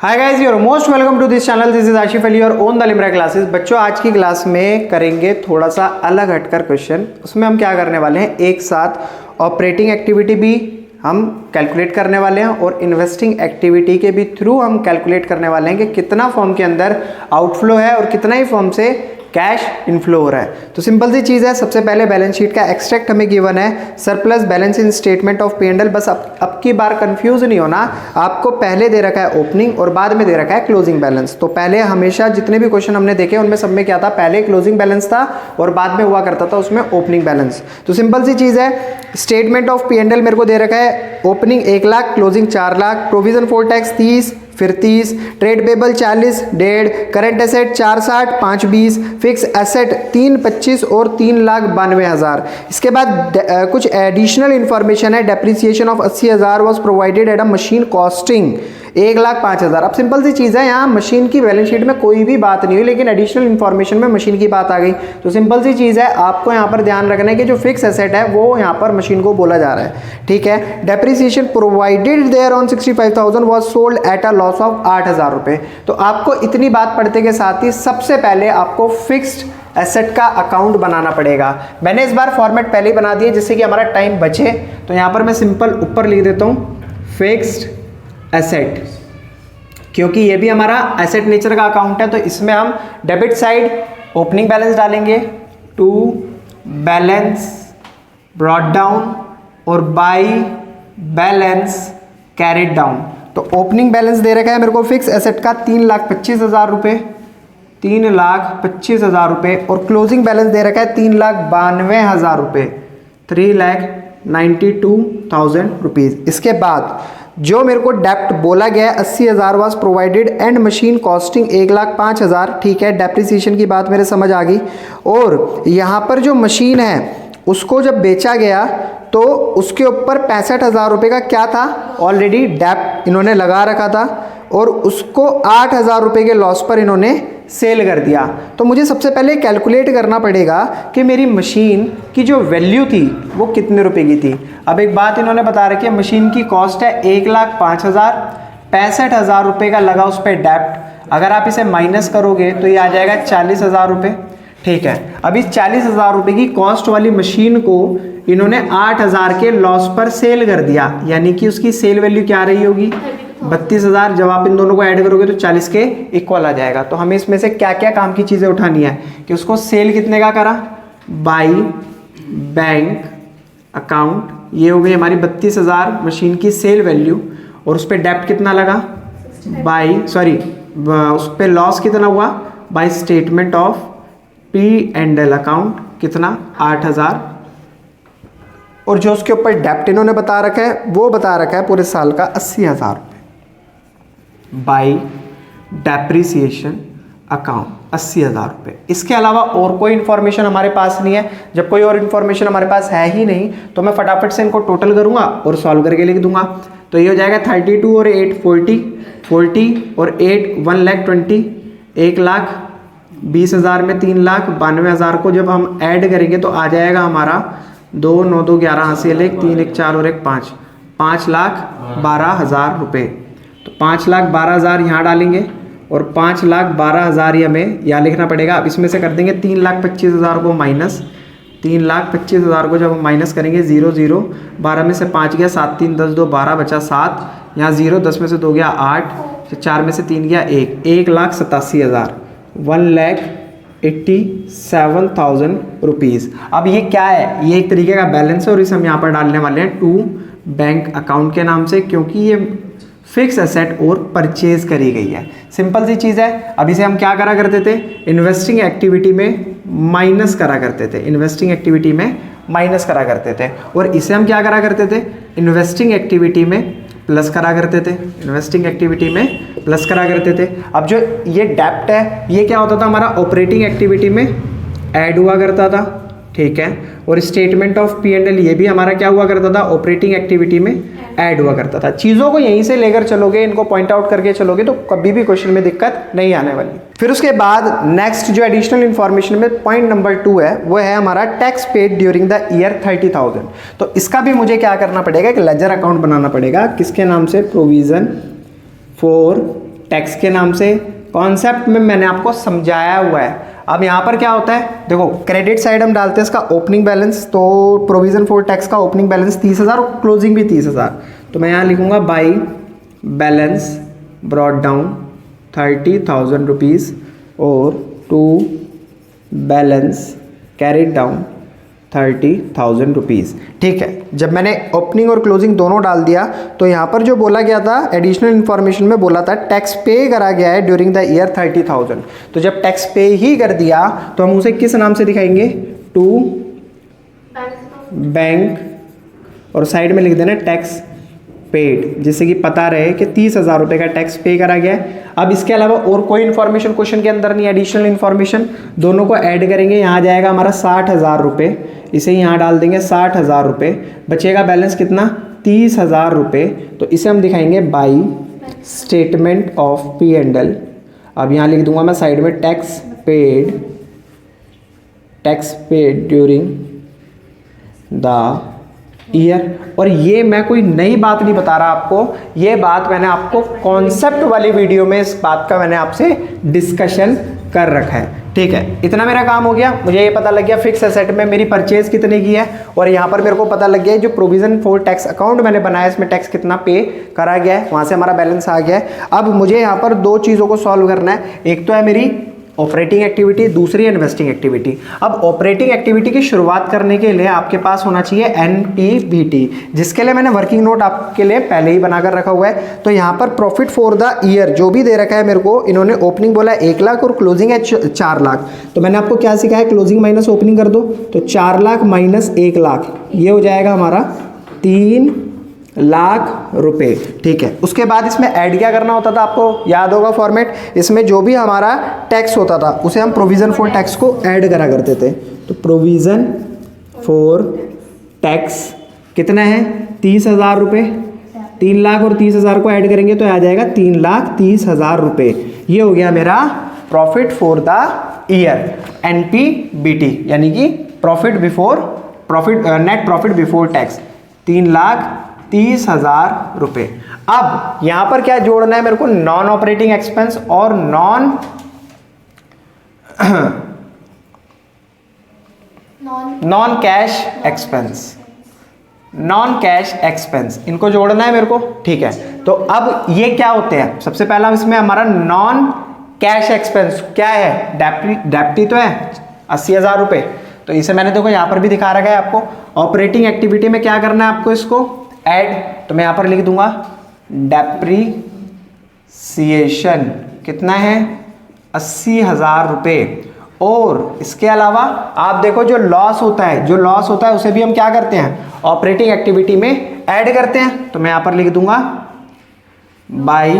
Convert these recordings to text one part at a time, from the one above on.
Hi guys, you are most welcome to this channel. This is Ashif Ali और on the Limra classes. बच्चों, आज की class में करेंगे थोड़ा सा अलग हटकर क्वेश्चन। उसमें हम क्या करने वाले हैं, एक साथ ऑपरेटिंग एक्टिविटी भी हम कैलकुलेट करने वाले हैं और इन्वेस्टिंग एक्टिविटी के भी थ्रू हम कैलकुलेट करने वाले हैं कि कितना फॉर्म के अंदर आउटफ्लो है और कितना ही फॉर्म से कैश इनफ्लो हो रहा है। तो सिंपल सी चीज़ है, सबसे पहले बैलेंस शीट का एक्सट्रैक्ट हमें गिवन है, surplus balance in statement of P&L। बस अब की बार कंफ्यूज नहीं होना, आपको पहले दे रखा है ओपनिंग और बाद में दे रखा है क्लोजिंग बैलेंस। तो पहले हमेशा जितने भी क्वेश्चन हमने देखे उनमें सब में क्या था, पहले क्लोजिंग बैलेंस था और बाद में हुआ करता था उसमें ओपनिंग बैलेंस। तो सिंपल सी चीज़ है, स्टेटमेंट ऑफ P&L मेरे को दे रखा है, opening 1 lakh, closing 4 lakh, provision for tax 30, फिर 30, trade payable 40, 1.5, current asset 460, 5 20, fix asset 325 और 3,92,000। इसके बाद कुछ एडिशनल इंफॉर्मेशन है, depreciation of 80,000 was provided at a machine costing 1,05,000। अब सिंपल सी चीज़ है, यहाँ मशीन की बैलेंस शीट में कोई भी बात नहीं हुई लेकिन एडिशनल इंफॉर्मेशन में मशीन की बात आ गई। तो सिंपल सी चीज़ है, आपको यहाँ पर ध्यान रखना है कि जो फिक्स एसेट है वो यहाँ पर मशीन को बोला जा रहा है, ठीक है। Depreciation provided there on 65,000 was sold at a loss of 8,000 रुपये। तो आपको इतनी बात पढ़ते के साथ ही सबसे पहले आपको फिक्स्ड एसेट का अकाउंट बनाना पड़ेगा। मैंने इस बार फॉर्मेट पहले ही बना दिया जिससे कि हमारा टाइम बचे। तो यहाँ पर मैं सिंपल ऊपर लिख देता हूँ फिक्स्ड एसेट, क्योंकि ये भी हमारा एसेट नेचर का अकाउंट है। तो इसमें हम डेबिट साइड ओपनिंग बैलेंस डालेंगे, टू बैलेंस ब्रॉट डाउन और बाई बैलेंस कैरिड डाउन। तो ओपनिंग बैलेंस दे रखा है मेरे को फिक्स एसेट का 3,25,000 रुपये, 3,25,000 रुपये, और क्लोजिंग बैलेंस दे रखा है 3,92,000 रुपये, 3,92,000 रुपीज़। इसके बाद जो मेरे को डेप्ट बोला गया है 80,000 was provided and machine costing 1,05,000, ठीक है। डेप्रिसिएशन की बात मेरे समझ आ गई। और यहाँ पर जो मशीन है उसको जब बेचा गया तो उसके ऊपर 65,000 रुपये का क्या था, ऑलरेडी डेप्ट इन्होंने लगा रखा था और उसको 8,000 रुपये के लॉस पर इन्होंने सेल कर दिया। तो मुझे सबसे पहले कैलकुलेट करना पड़ेगा कि मेरी मशीन की जो वैल्यू थी वो कितने रुपए की थी। अब एक बात इन्होंने बता रखी है, मशीन की कॉस्ट है 1,05,000, 65,000 रुपये का लगा उस पर डेप्ट। अगर आप इसे माइनस करोगे तो ये आ जाएगा 40,000 रुपये, ठीक है। अब इस 40,000 रुपये की कॉस्ट वाली मशीन को इन्होंने 8,000 के लॉस पर सेल कर दिया, यानी कि उसकी सेल वैल्यू क्या रही होगी, 32,000। जब आप इन दोनों को ऐड करोगे तो 40 के इक्वल आ जाएगा। तो हमें इसमें से क्या क्या काम की चीज़ें उठानी है कि उसको सेल कितने का करा, बाई बैंक अकाउंट, ये हो गई हमारी 32,000 मशीन की सेल वैल्यू, और उस पर डेप्ट कितना लगा, उस पर लॉस कितना हुआ, by statement of P&L account कितना 8,000, और जो उसके ऊपर डेप्ट इन्होंने बता रखा है वो बता रखा है पूरे साल का 80,000 रुपये बाई डेप्रिसिएशन अकाउंट 80,000 रुपये। इसके अलावा और कोई इन्फॉर्मेशन हमारे पास नहीं है। जब कोई और इन्फॉर्मेशन हमारे पास है ही नहीं तो मैं फटाफट से इनको टोटल करूंगा और सॉल्व करके लिख दूंगा। तो ये हो जाएगा 32 और 8 40 और 8 1,20,000, 1,20,000 में 3,92,000 को जब हम ऐड करेंगे तो आ जाएगा हमारा 2 9 2 11 हासिल 1 3 1 4 और 1 5, 5,12,000 रुपये। तो 5,12,000 यहाँ डालेंगे और 5,12,000 ही हमें यहाँ लिखना पड़ेगा। अब इसमें से कर देंगे 3,25,000 को माइनस, 3,25,000 को जब हम माइनस करेंगे 0 0, 12 में से 5 गया, 7 3 10 2 12 बचा 7, यहाँ 0 10 में से 2 गया 8, 4 में से 3 गया 1, 1,87,000, 1,87,000 रुपीज़। अब ये क्या है, ये एक तरीके का बैलेंस है और इसे हम यहाँ पर डालने वाले हैं टू बैंक अकाउंट के नाम से, क्योंकि ये फिक्स एसेट और परचेज करी गई है। सिंपल सी चीज़ है। अब इसे हम क्या करा करते थे, इन्वेस्टिंग एक्टिविटी में माइनस करा करते थे, इन्वेस्टिंग एक्टिविटी में माइनस करा करते थे, और इसे हम क्या करा करते थे, इन्वेस्टिंग एक्टिविटी में प्लस करा करते थे, इन्वेस्टिंग एक्टिविटी में प्लस करा करते थे। अब जो ये डेप्ट है ये क्या होता था, हमारा ऑपरेटिंग एक्टिविटी में ऐड हुआ करता था, ठीक है। और स्टेटमेंट ऑफ P&L ये भी हमारा क्या हुआ करता था, ऑपरेटिंग एक्टिविटी में ऐड हुआ करता था। चीज़ों को यहीं से लेकर चलोगे, इनको पॉइंट आउट करके चलोगे तो कभी भी क्वेश्चन में दिक्कत नहीं आने वाली। फिर उसके बाद नेक्स्ट जो एडिशनल इन्फॉर्मेशन में पॉइंट नंबर 2 है वो है हमारा tax paid during the year 30,000। तो इसका भी मुझे क्या करना पड़ेगा, एक लेजर अकाउंट बनाना पड़ेगा। किसके नाम से, प्रोविजन फॉर टैक्स के नाम से। कॉन्सेप्ट में मैंने आपको समझाया हुआ है। अब यहाँ पर क्या होता है, देखो क्रेडिट साइड हम डालते हैं इसका ओपनिंग बैलेंस, तो प्रोविजन फॉर टैक्स का ओपनिंग बैलेंस 30,000 और क्लोजिंग भी 30,000। तो मैं यहाँ लिखूँगा by balance brought down 30,000 rupees और to balance carried down 30,000 rupees. ठीक है, जब मैंने ओपनिंग और क्लोजिंग दोनों डाल दिया तो यहाँ पर जो बोला गया था एडिशनल इन्फॉर्मेशन में बोला था टैक्स पे करा गया है ड्यूरिंग द ईयर 30,000। तो जब टैक्स पे ही कर दिया तो हम उसे किस नाम से दिखाएंगे, टू बैंक और साइड में लिख देना टैक्स पेड, जिससे कि पता रहे कि 30,000 रुपये का टैक्स पे करा गया है। अब इसके अलावा और कोई इन्फॉर्मेशन क्वेश्चन के अंदर नहीं, एडिशनल इन्फॉर्मेशन दोनों को ऐड करेंगे। यहाँ जाएगा हमारा 60,000 रुपये, इसे यहाँ डाल देंगे 60,000 रुपये, बचेगा बैलेंस कितना 30,000 रुपये। तो इसे हम दिखाएंगे by statement of P and L. अब यहाँ लिख दूंगा मैं साइड में tax paid during the year. और ये मैं कोई नई बात नहीं बता रहा आपको, ये बात मैंने आपको कॉन्सेप्ट वाली वीडियो में इस बात का मैंने आपसे डिस्कशन कर रखा है। ठीक है, इतना मेरा काम हो गया। मुझे ये पता लग गया फिक्स एसेट में मेरी परचेज कितने की है, और यहाँ पर मेरे को पता लग गया जो प्रोविजन फॉर टैक्स अकाउंट मैंने बनाया इसमें टैक्स कितना पे करा गया है, वहाँ से हमारा बैलेंस आ गया है। अब मुझे यहाँ पर दो चीज़ों को सॉल्व करना है, एक तो है मेरी ऑपरेटिंग एक्टिविटी, दूसरी है इन्वेस्टिंग एक्टिविटी। अब ऑपरेटिंग एक्टिविटी की शुरुआत करने के लिए आपके पास होना चाहिए एनपीबीटी, जिसके लिए मैंने वर्किंग नोट आपके लिए पहले ही बनाकर रखा हुआ है। तो यहाँ पर प्रॉफिट फॉर द ईयर जो भी दे रखा है मेरे को, इन्होंने ओपनिंग बोला 1 लाख और क्लोजिंग है 4 लाख। तो मैंने आपको क्या सिखाया, क्लोजिंग माइनस ओपनिंग कर दो, तो 4 लाख माइनस 1 लाख ये हो जाएगा हमारा 3 लाख रुपए। ठीक है, उसके बाद इसमें ऐड क्या करना होता था, आपको याद होगा फॉर्मेट, इसमें जो भी हमारा टैक्स होता था उसे हम प्रोविजन फॉर टैक्स को ऐड करा करते थे। तो प्रोविजन फॉर टैक्स कितना है 30,000 रुपये, 3 लाख और 30,000 को ऐड करेंगे तो आ जाएगा 3,30,000 रुपये। ये हो गया मेरा profit for the year, NPBT, यानी कि नेट प्रॉफिट बिफोर टैक्स 3,30,000 रुपये। अब यहां पर क्या जोड़ना है मेरे को, नॉन ऑपरेटिंग एक्सपेंस और नॉन कैश एक्सपेंस, इनको जोड़ना है मेरे को। ठीक है, तो अब ये क्या होते हैं, सबसे पहला इसमें हमारा नॉन कैश एक्सपेंस क्या है, डेप्टी तो है 80,000 रुपये। तो इसे मैंने देखो यहाँ पर भी दिखा रखा है आपको। ऑपरेटिंग एक्टिविटी में क्या करना है आपको, इसको ऐड, तो मैं यहाँ पर लिख दूंगा डेप्रीसिएशन कितना है 80,000 रुपये। और इसके अलावा आप देखो जो लॉस होता है उसे भी हम क्या करते हैं, ऑपरेटिंग एक्टिविटी में ऐड करते हैं। तो मैं यहाँ पर लिख दूंगा by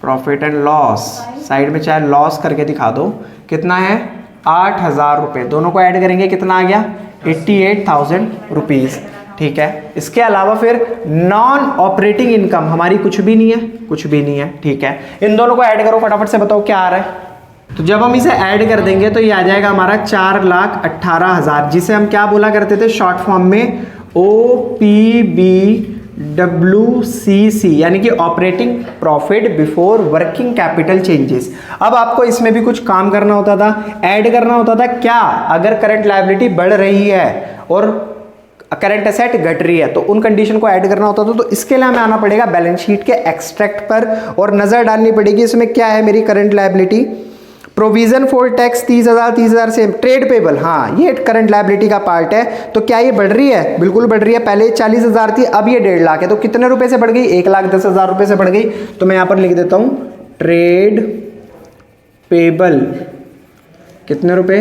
profit and loss, side में चाहे लॉस करके दिखा दो, कितना है 8,000 रुपये। दोनों को ऐड करेंगे कितना आ गया 88,000 रुपीज़। ठीक है, इसके अलावा फिर नॉन ऑपरेटिंग इनकम हमारी कुछ भी नहीं है। ठीक है, इन दोनों को ऐड करो, फटाफट से बताओ क्या आ रहा है। तो जब हम इसे ऐड कर देंगे तो ये आ जाएगा हमारा 4,18,000, जिसे हम क्या बोला करते थे शॉर्ट फॉर्म में OPBWCC, यानी कि operating profit before working capital changes. अब आपको इसमें भी कुछ काम करना होता था, ऐड करना होता था क्या, अगर करंट लायबिलिटी बढ़ रही है और करंट एसेट घट रही है तो उन कंडीशन को ऐड करना होता था। तो इसके लिए हमें आना पड़ेगा बैलेंस शीट के एक्सट्रैक्ट पर और नजर डालनी पड़ेगी इसमें क्या है मेरी current liability. Provision for tax 30,000 से ट्रेड पेबल, हाँ ये करंट लायबिलिटी का पार्ट है। तो क्या ये बढ़ रही है, बिल्कुल बढ़ रही है। पहले 40,000 थी, अब ये 1.5 लाख है। तो कितने रुपए से बढ़ गई, 1,10,000 रुपए से बढ़ गई। तो मैं यहाँ पर लिख देता हूँ ट्रेड पेबल कितने रुपए,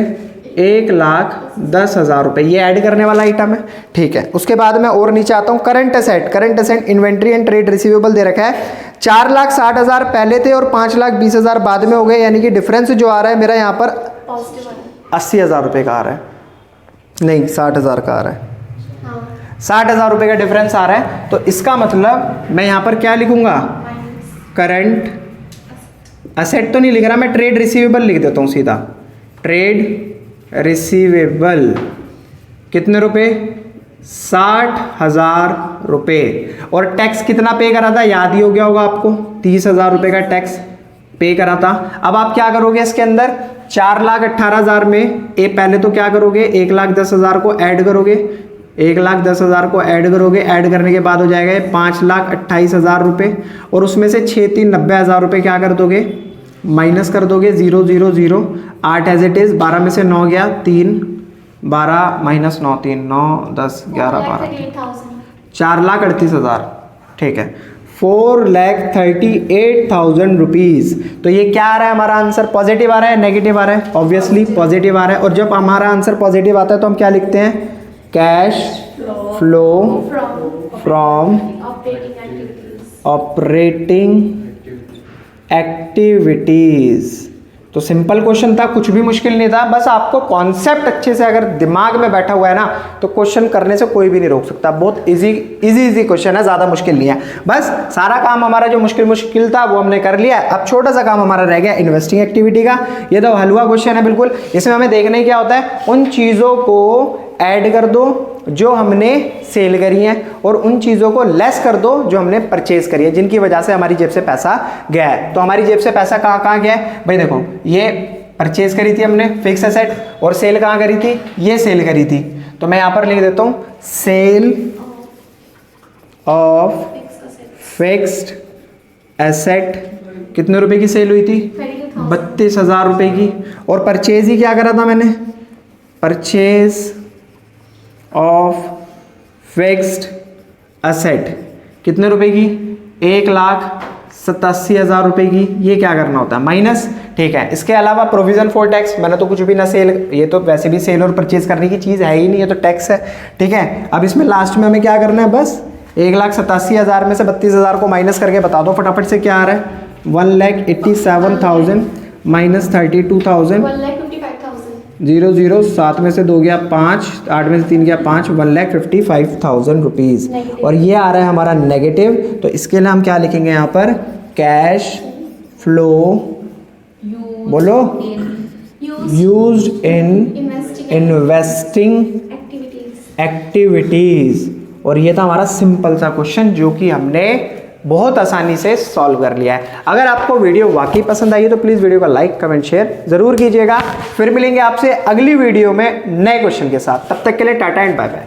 1,10,000 रुपए, ये ऐड करने वाला आइटम है। ठीक है, उसके बाद मैं और नीचे आता हूँ current asset inventory and trade receivable दे रखा है 4,60,000 पहले थे और 5,20,000 बाद में हो गए, यानी कि डिफरेंस जो आ रहा है मेरा यहाँ पर 80,000 रुपये का आ रहा है, नहीं 60,000 का आ रहा है। 60,000 रुपये का डिफरेंस आ रहा है। तो इसका मतलब मैं यहाँ पर क्या लिखूंगा, करंट एसेट तो नहीं लिख रहा मैं, ट्रेड रिसीवेबल लिख देता हूँ सीधा। ट्रेड रिसीवेबल कितने रुपए, 60,000 रुपये। और टैक्स कितना पे करा था, याद ही हो गया होगा आपको, 30,000 रुपये का टैक्स पे करा था। अब आप क्या करोगे इसके अंदर, 4,18,000 में पहले तो क्या करोगे, 1,10,000 को ऐड करोगे, 1,10,000 को ऐड करोगे, ऐड करने के बाद हो जाएगा ये 5,28,000 रुपये। और उसमें से 6,90,000 रुपये क्या कर दोगे, माइनस कर दोगे, 0 0 0 8 एज इट इज़, 12 में से 9 गया, 3 12 माइनस 9 3 9 10 11 12 4,38,000, ठीक है, 4,38,000 रुपीज़। तो ये क्या आ रहा है हमारा आंसर, पॉजिटिव आ रहा है नेगेटिव आ रहा है, ऑब्वियसली पॉजिटिव आ रहा है। और जब हमारा आंसर पॉजिटिव आता है तो हम क्या लिखते हैं, cash flow from operating activities. तो सिंपल क्वेश्चन था, कुछ भी मुश्किल नहीं था, बस आपको कॉन्सेप्ट अच्छे से अगर दिमाग में बैठा हुआ है ना तो क्वेश्चन करने से कोई भी नहीं रोक सकता। बहुत इजी क्वेश्चन है, ज़्यादा मुश्किल नहीं है। बस सारा काम हमारा जो मुश्किल था वो हमने कर लिया। अब छोटा सा काम हमारा रह गया इन्वेस्टिंग एक्टिविटी का। ये तो हलवा क्वेश्चन है बिल्कुल। इसमें हमें देखना ही क्या होता है, उन चीज़ों को ऐड कर दो जो हमने सेल करी हैं और उन चीज़ों को लेस कर दो जो हमने परचेज करी है, जिनकी वजह से हमारी जेब से पैसा गया है। तो हमारी जेब से पैसा कहाँ गया है भाई, देखो ये परचेज करी थी हमने फिक्स एसेट, और सेल कहाँ करी थी, ये सेल करी थी। तो मैं यहाँ पर लिख देता हूँ सेल ऑफ फिक्स्ड एसेट। कितने रुपए की सेल हुई थी, 32,000 रुपए की। और परचेज ही क्या करा था मैंने, परचेज ऑफ फिक्स्ड एसेट कितने रुपए की, 1,87,000 रुपए की। ये क्या करना होता है, माइनस, ठीक है। इसके अलावा प्रोविजन फॉर टैक्स, मैंने तो कुछ भी ना सेल, ये तो वैसे भी सेल और परचेज करने की चीज़ है ही नहीं, ये तो टैक्स है, ठीक है। अब इसमें लास्ट में हमें क्या करना है, बस 1,87,000 में से 32,000 को माइनस करके बता दो फटाफट से क्या आ रहा है, 1,87,000 माइनस 32,000, 0 0 7 में से 2 गया 5, 8 में से 3 गया 5, 1,55,000 रुपीज़। और ये आ रहा है हमारा नेगेटिव। तो इसके लिए हम क्या लिखेंगे यहाँ पर, कैश फ्लो बोलो यूज्ड इन इन्वेस्टिंग एक्टिविटीज़। और ये था हमारा सिंपल सा क्वेश्चन जो कि हमने बहुत आसानी से सॉल्व कर लिया है। अगर आपको वीडियो वाकई पसंद आई है तो प्लीज़ वीडियो को लाइक कमेंट शेयर ज़रूर कीजिएगा। फिर मिलेंगे आपसे अगली वीडियो में नए क्वेश्चन के साथ, तब तक के लिए टाटा एंड बाय बाय।